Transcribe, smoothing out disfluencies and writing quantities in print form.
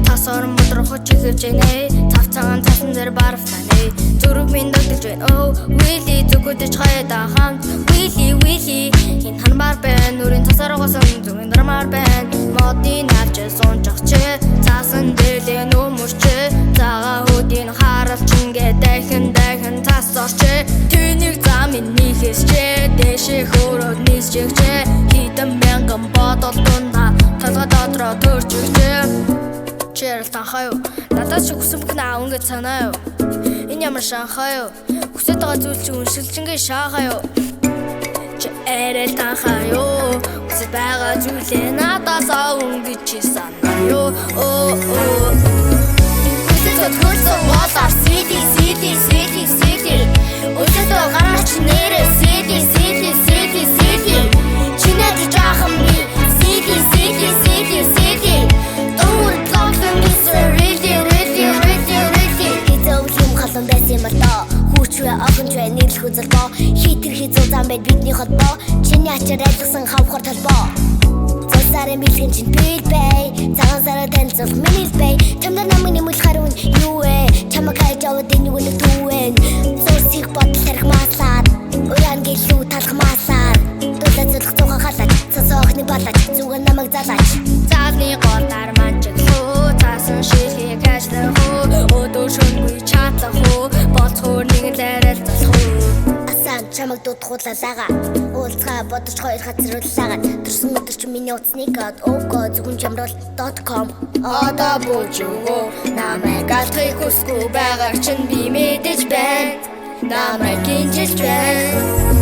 Тас орон бодроход чихэж байна. Тав цагаан тасан дээр барфтаны зүрх минь догдож байна. Oh Willy зүгүүдэж хаяада хамт Willy хин ханбар байна. Нүрийн тасаар госон зүрийн драмаар байна. Модын авч сунжах чи цаасан дээлээ нүмүрч цагаан хөдийн харалч ингээд дахин тас орч тэнийг замын нийхэс чи дэшээ хөрөөд нийсчих чи хитэн мянган бодол дундаа толгой дотроо төрчих чи чирэл танхаа юу надад ч хүсэн бүх наа ингээд санаа юу энэ ямар шанхаа юу хүсэж байгаа зүйл чи үншилжингээ шаахаа юу чи эрэл танхаа юу хүсэж байгаа зүйлээ надаас өнгөж чи санаа юу Хөлсөө болоор сити Өдөөдөө гараач нэрээ сити Чинээд жаахан би сити Don't love me so really Эзэв юм халуун байсан мартаа Хүүчвэ огончвэ нийлэх үзэлбоо Хитэр хизүү зам байд бидний холбоо Чиний ачаар айлгсан хавхар талбоо Сарын бэлгэн чин бил бэй Цагаан сараа танилцах минил бэй Чамдар намын нэмэл харун юу вэ Чамаг хайж аваад энэ үнийг түүэн Зүрсих бодол тарих маслаад Уян гэлүү талах маслаад Дулаа зүлх цухан халаач Цасоохны балаач Зүгэн намайг залаач Заалны голдар манчиглуу Цаасан ширхийг ажлах уу Өдөр шөнгүй чатлах уу Болцохоор нэг ларэлцах уу Чамаг дуудахуулалаага уулзгаа бодож хоёр хацрууллаагаад төрсөн өдөр чи миний утасныг ого зүгэн чамрал.com одоо бүжгөө намайг алхахыг хүсгүй байгааг чинь би мэдэж байна намайг гинжиж байна